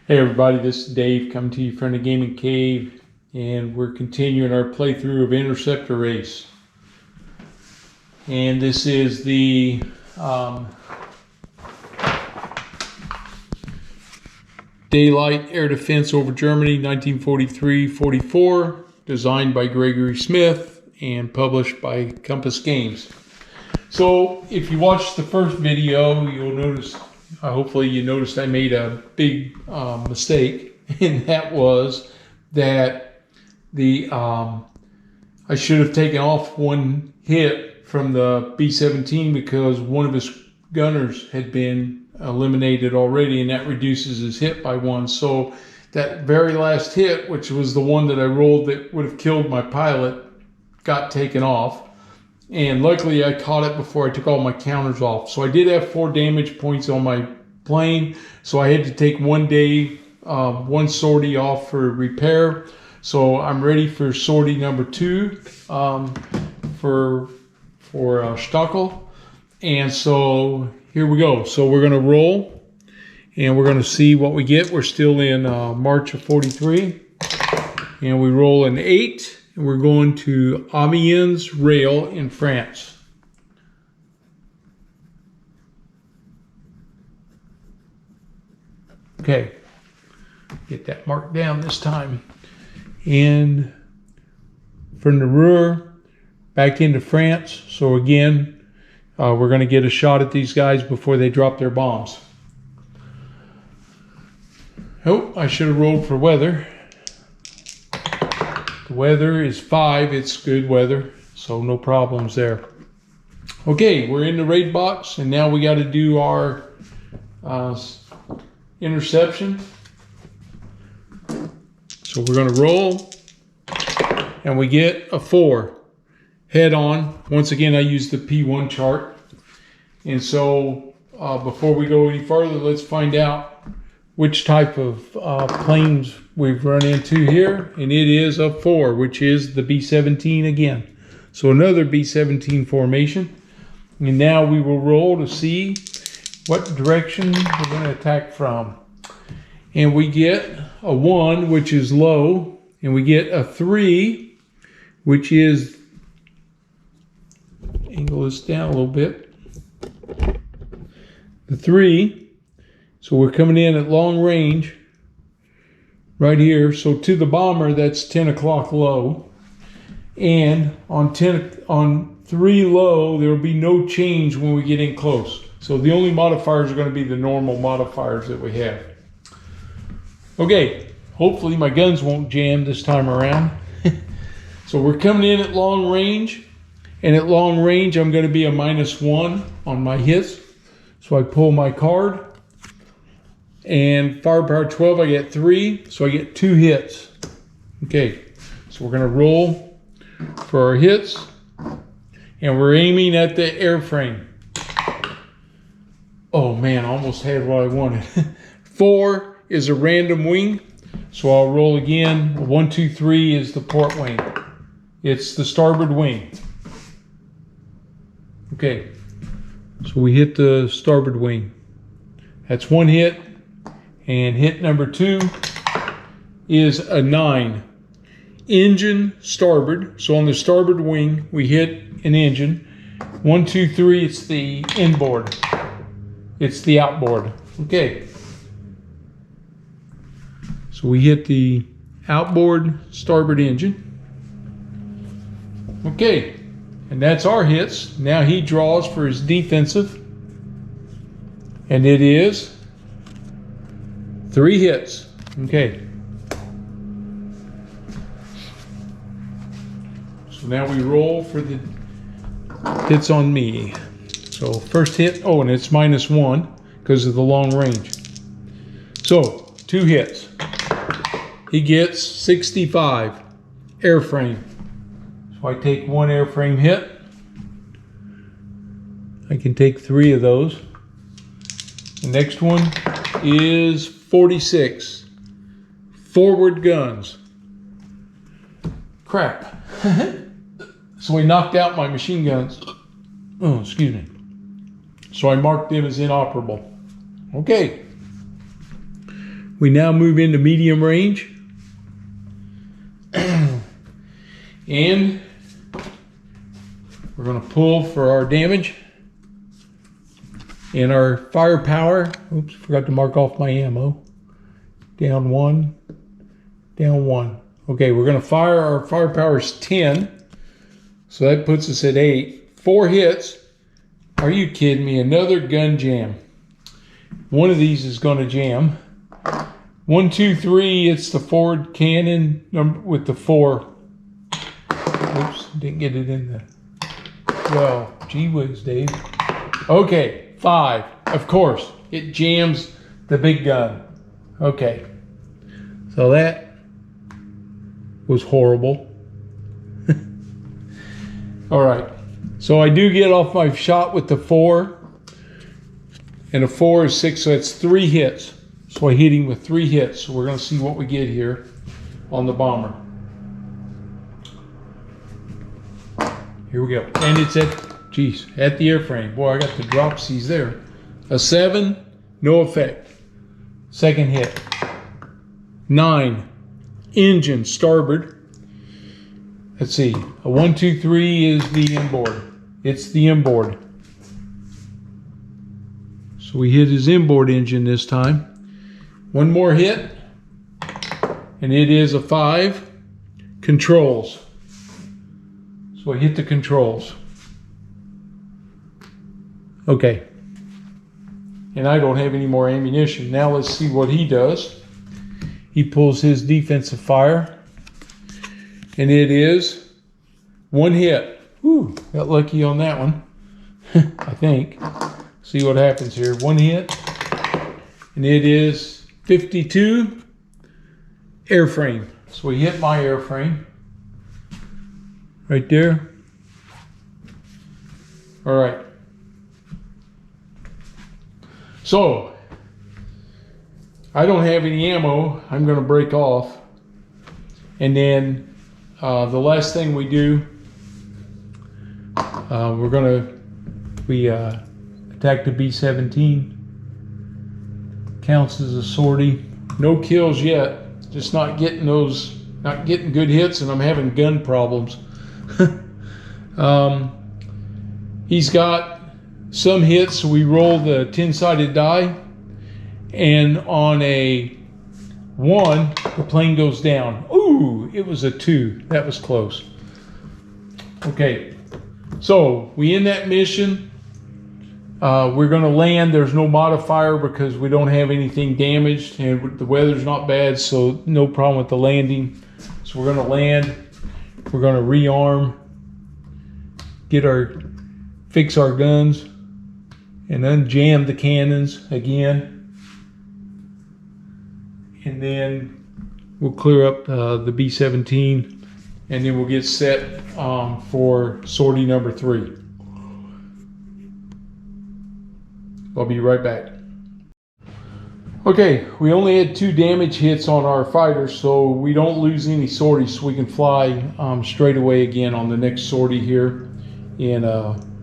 Hey everybody, this is Dave coming to you from the Gaming Cave, and we're continuing our playthrough of Interceptor Ace. And this is the Daylight Air Defense over Germany 1943-44, designed by Gregory Smith and published by Compass Games. So if you watched the first video, you'll notice, hopefully you noticed I made a big mistake, and that was that I should have taken off one hit from the B-17 because one of his gunners had been eliminated already, and that reduces his hit by one. So that very last hit, which was the one that I rolled that would have killed my pilot, got taken off. And luckily I caught it before I took all my counters off. So I did have 4 damage points on my plane. So I had to take one sortie off for repair. So I'm ready for sortie number 2 for Stockel. And so here we go. So we're going to roll and we're going to see what we get. We're still in March of 43. And we roll an 8. And we're going to Amiens Rail in France. Okay, get that marked down this time. And from the Ruhr back into France. So again, we're going to get a shot at these guys before they drop their bombs. Oh, I should have rolled for weather. The weather is 5, it's good weather, so no problems there. Okay, we're in the raid box, and now we got to do our interception. So we're going to roll, and we get a 4 head on. Once again, I use the P1 chart. And so before we go any further, let's find out which type of planes we've run into here, and it is a 4, which is the B-17 again. So another B-17 formation, and now we will roll to see what direction we're going to attack from. And we get a 1, which is low, and we get a 3, which is, angle this down a little bit, the 3. So we're coming in at long range right here. So to the bomber, that's 10 o'clock low. And on 3 low, there will be no change when we get in close. So the only modifiers are going to be the normal modifiers that we have. Okay, hopefully my guns won't jam this time around. So we're coming in at long range. And at long range, I'm going to be a -1 on my hits. So I pull my card. And firepower 12, I get 3, so I get 2 hits. Okay, so we're going to roll for our hits, and we're aiming at the airframe. Oh man, I almost had what I wanted. 4 is a random wing, so I'll roll again. 1, 2, 3 is the port wing. It's the starboard wing. Okay, so we hit the starboard wing. That's 1 hit. And hit number 2 is a 9. Engine starboard. So on the starboard wing, we hit an engine. 1, 2, 3, it's the inboard. It's the outboard. Okay. So we hit the outboard starboard engine. Okay. And that's our hits. Now he draws for his defensive. And it is 3 hits. Okay. So now we roll for the hits on me. So first hit, oh, and it's -1 because of the long range. So 2 hits. He gets 65 airframe. So I take 1 airframe hit. I can take 3 of those. The next one is 46. Forward guns. Crap. So we knocked out my machine guns. Oh, excuse me. So I marked them as inoperable. Okay. We now move into medium range. And we're going to pull for our damage. And our firepower, oops, forgot to mark off my ammo. Down 1, down 1. Okay, we're going to fire. Our firepower is 10. So that puts us at 8. 4 hits. Are you kidding me? Another gun jam. One of these is going to jam. 1, 2, 3. It's the forward cannon with the 4. Oops, didn't get it in there. Well, gee whiz, Dave. Okay, 5. Of course, it jams the big gun. Okay. So that was horrible. All right. So I do get off my shot with the 4. And a 4 is 6, so it's 3 hits. So I hit him with 3 hits. So we're going to see what we get here on the bomber. Here we go. And it's at the airframe. Boy, I got the dropsies there. A 7, no effect. Second hit. 9, engine, starboard. Let's see. A 1, 2, 3 is the inboard. It's the inboard. So we hit his inboard engine this time. One more hit. And it is a 5. Controls. So I hit the controls. Okay. And I don't have any more ammunition. Now let's see what he does. He pulls his defensive fire. And it is 1 hit. Whew, got lucky on that one. I think. See what happens here. 1 hit. And it is 52 airframe. So we hit my airframe. Right there. All right. So, I don't have any ammo. I'm going to break off. And then the last thing we do, we attack the B-17. Counts as a sortie. No kills yet. Just not getting good hits, and I'm having gun problems. He's got some hits, so we roll the 10-sided die, and on a 1, the plane goes down. Ooh, it was a 2. That was close. Okay, so we end that mission. We're going to land. There's no modifier because we don't have anything damaged, and the weather's not bad, so no problem with the landing. So we're going to land. We're going to rearm, fix our guns, and unjam the cannons again. And then we'll clear up the B-17, and then we'll get set for sortie number 3. I'll be right back. Okay, we only had 2 damage hits on our fighter, so we don't lose any sorties, so we can fly straight away again on the next sortie here in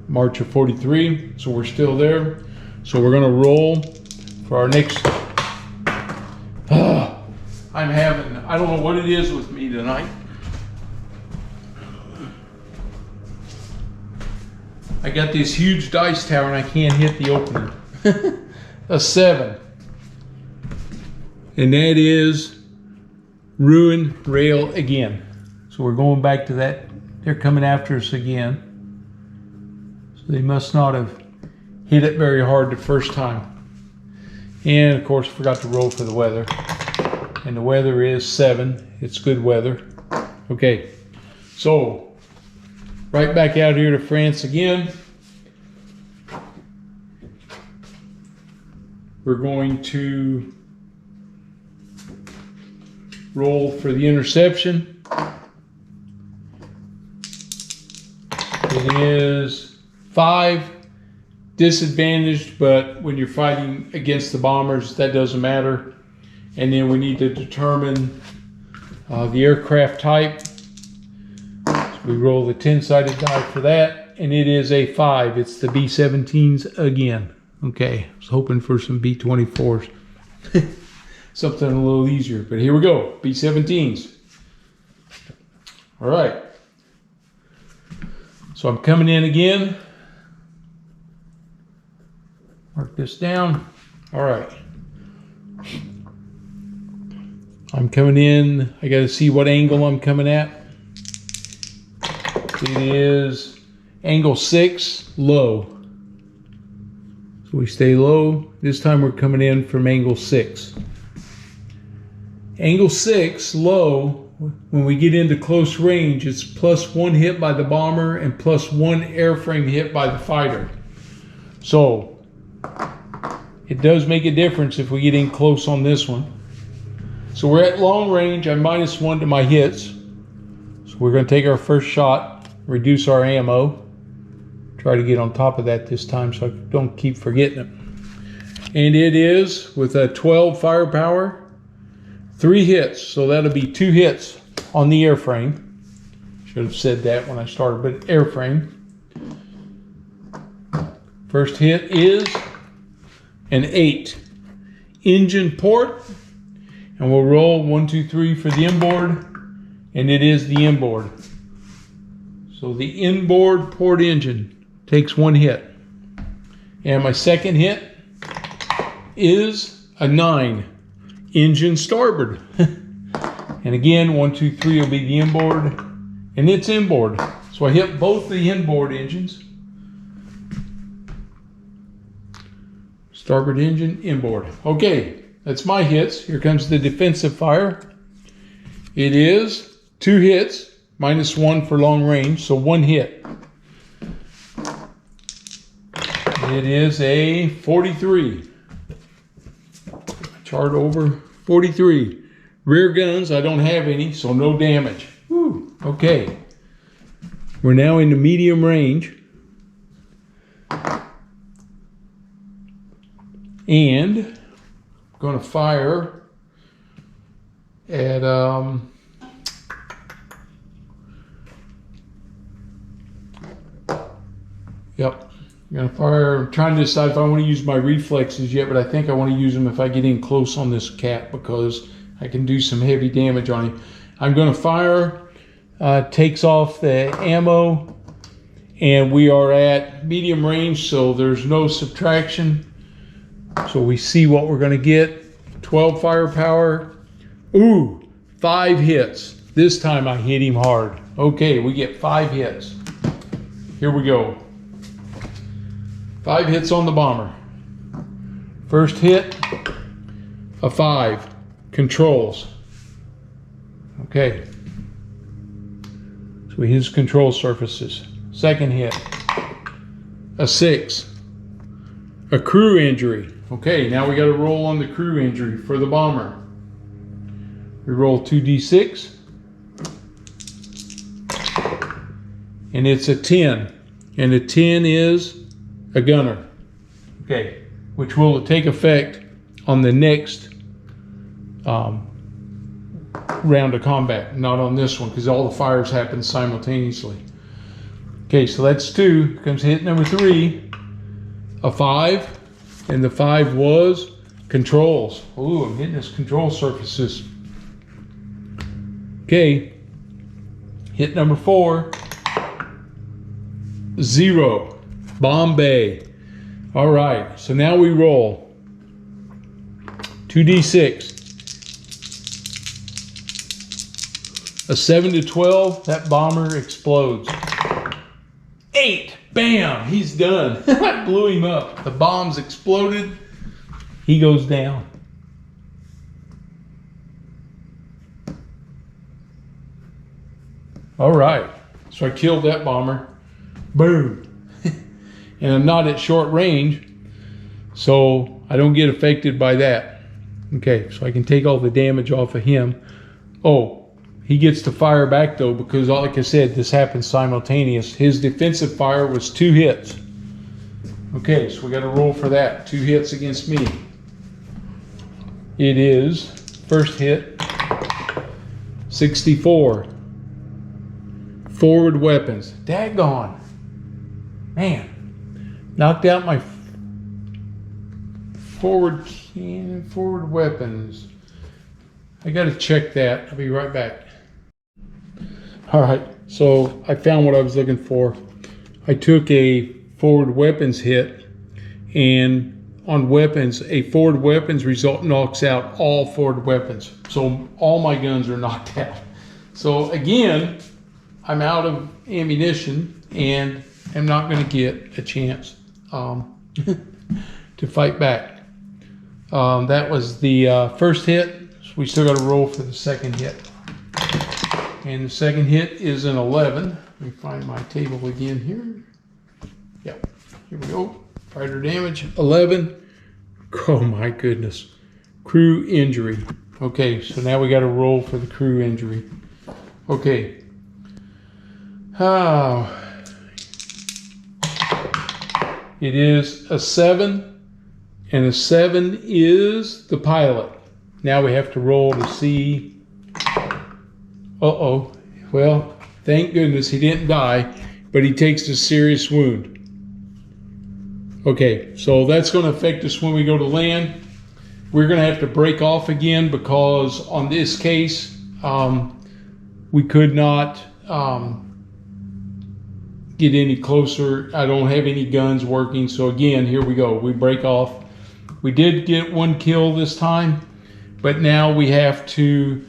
March of 43. So we're still there. So we're gonna roll for our next. I don't know what it is with me tonight. I got this huge dice tower and I can't hit the opener. A 7. And that is ruin rail again. So we're going back to that. They're coming after us again. So they must not have hit it very hard the first time. And of course, forgot to roll for the weather. And the weather is 7. It's good weather. Okay, so right back out here to France again. We're going to roll for the interception. It is 5, disadvantaged, but when you're fighting against the bombers, that doesn't matter. And then we need to determine the aircraft type. So we roll the 10-sided die for that, and it is a 5. It's the B-17s again. Okay, I was hoping for some B-24s. something a little easier. But here we go, B-17s. All right. So I'm coming in again. Mark this down. All right. I'm coming in. I got to see what angle I'm coming at. It is angle 6, low. So we stay low. This time we're coming in from angle 6. Angle 6, low, when we get into close range, it's +1 hit by the bomber and +1 airframe hit by the fighter. So it does make a difference if we get in close on this one. So we're at long range. I'm -1 to my hits. So we're going to take our first shot, reduce our ammo. Try to get on top of that this time so I don't keep forgetting it. And it is with a 12 firepower, 3 hits. So that'll be 2 hits on the airframe. Should have said that when I started, but airframe. First hit is an 8. Engine port. And we'll roll 1, 2, 3 for the inboard. And it is the inboard. So the inboard port engine takes 1 hit. And my second hit is a 9. Engine starboard. And again, 1, 2, 3 will be the inboard. And it's inboard. So I hit both the inboard engines. Starboard engine, inboard. Okay, that's my hits. Here comes the defensive fire. It is 2 hits, -1 for long range, so 1 hit. It is a 43. Chart over 43. Rear guns, I don't have any, so no damage. Whew. Okay. We're now in the medium range. And I'm going to fire at yep. I'm going to fire. I'm trying to decide if I want to use my reflexes yet, but I think I want to use them if I get in close on this cat because I can do some heavy damage on him. I'm going to fire. Takes off the ammo, and we are at medium range, so there's no subtraction. So we see what we're going to get. 12 firepower. Ooh, 5 hits. This time I hit him hard. Okay, we get 5 hits. Here we go. 5 hits on the bomber. First hit, a 5. Controls. Okay. So his control surfaces. Second hit, a 6. A crew injury. Okay, now we got to roll on the crew injury for the bomber. We roll 2d6. And it's a 10. And a 10 is a gunner. Okay, which will take effect on the next round of combat, not on this one, because all the fires happen simultaneously. Okay, so that's 2. Comes hit number 3. A 5, and the 5 was controls. Ooh, I'm hitting his control surfaces. Okay, hit number 4, 0, Bombay. All right, so now we roll 2d6. A 7 to 12, that bomber explodes. 8. Bam! He's done. I blew him up. The bombs exploded. He goes down. All right. So I killed that bomber. Boom. And I'm not at short range, so I don't get affected by that. Okay, so I can take all the damage off of him. Oh, he gets to fire back though, because like I said, this happens simultaneous. His defensive fire was 2 hits. Okay, so we got to roll for that. 2 hits against me. It is, first hit, 64. Forward weapons. Daggone. Man. Knocked out my forward cannon, forward weapons. I got to check that. I'll be right back. All right, so I found what I was looking for. I took a forward weapons hit, and on weapons, a forward weapons result knocks out all forward weapons. So all my guns are knocked out. So again, I'm out of ammunition and I'm not going to get a chance to fight back. That was the first hit. So we still got to roll for the second hit. And the second hit is an 11. Let me find my table again here. Yep, here we go. Fighter damage, 11. Oh my goodness. Crew injury. Okay, so now we got to roll for the crew injury. Okay. It is a 7, and a 7 is the pilot. Now we have to roll to see. Uh-oh. Well, thank goodness he didn't die, but he takes a serious wound. Okay, so that's going to affect us when we go to land. We're going to have to break off again because on this case, we could not get any closer. I don't have any guns working. So again, here we go. We break off. We did get one kill this time, but now we have to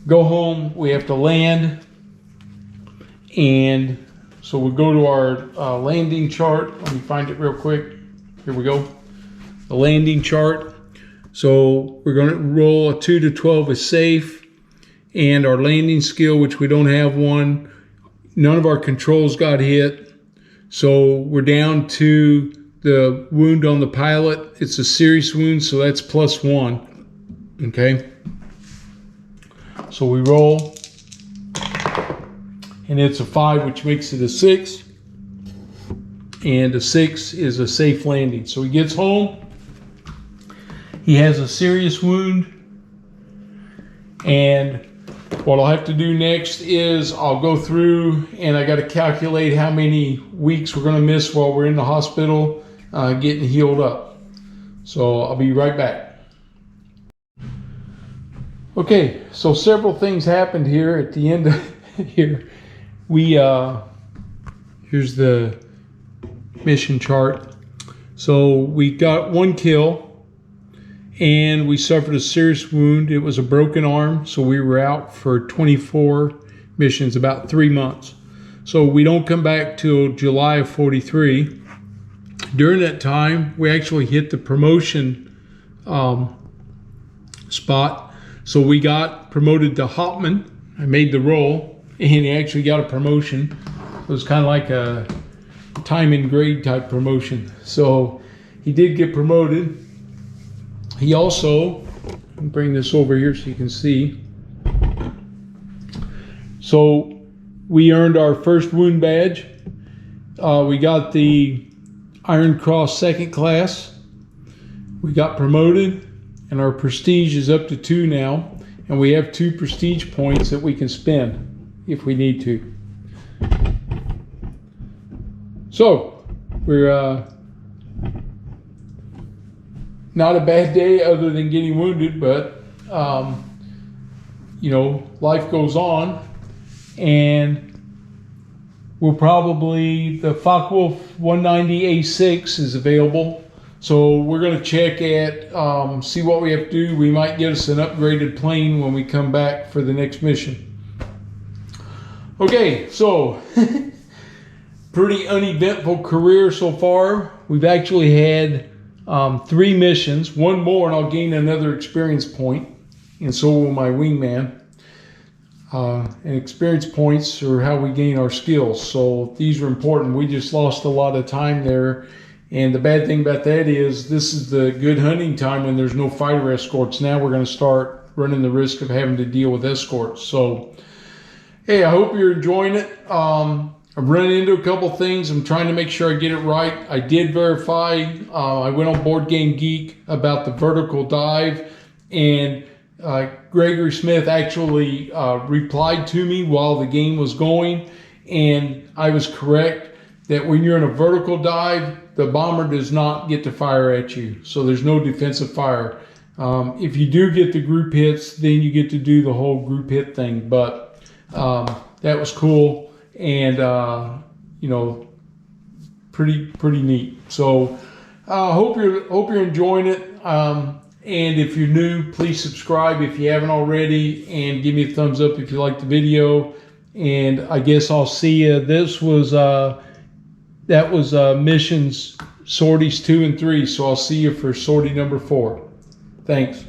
go home. We have to land. And so we'll go to our landing chart. Let me find it real quick. Here we go. The landing chart. So we're going to roll a 2 to 12 is safe. And our landing skill, which we don't have one, none of our controls got hit. So we're down to the wound on the pilot. It's a serious wound, so that's +1. Okay. So we roll. And it's a 5, which makes it a 6. And a 6 is a safe landing. So he gets home. He has a serious wound. And what I'll have to do next is I'll go through and I got to calculate how many weeks we're going to miss while we're in the hospital getting healed up. So I'll be right back. Okay, so several things happened here at the end of here. Here's the mission chart. So we got 1 kill and we suffered a serious wound. It was a broken arm, so we were out for 24 missions, about 3 months. So we don't come back till July of 43. During that time, we actually hit the promotion spot. So we got promoted to Hauptmann. I made the roll. And he actually got a promotion. It was kind of like a time and grade type promotion. So he did get promoted. He also, I'll bring this over here so you can see. So we earned our first wound badge. We got the Iron Cross 2nd class. We got promoted and our prestige is up to 2 now. And we have 2 prestige points that we can spend if we need to. So we're not a bad day other than getting wounded, but you know, life goes on, and we'll probably, the Focke-Wulf 190 A6 is available. So we're going to check at, see what we have to do. We might get us an upgraded plane when we come back for the next mission. Okay, so pretty uneventful career so far. We've actually had 3 missions, 1 more and I'll gain another experience point, and so will my wingman. And experience points are how we gain our skills, so these are important. We just lost a lot of time there, and the bad thing about that is this is the good hunting time when there's no fighter escorts. Now we're going to start running the risk of having to deal with escorts. So hey, I hope you're enjoying it. I've run into a couple things. I'm trying to make sure I get it right. I did verify. I went on Board Game Geek about the vertical dive, and Gregory Smith actually replied to me while the game was going, and I was correct that when you're in a vertical dive, the bomber does not get to fire at you. So there's no defensive fire. If you do get the group hits, then you get to do the whole group hit thing. But that was cool, and you know, pretty neat. So hope you're enjoying it. And if you're new, please subscribe if you haven't already, and give me a thumbs up if you like the video. And I guess I'll see you. This was that was missions sorties 2 and 3. So I'll see you for sortie number 4. Thanks.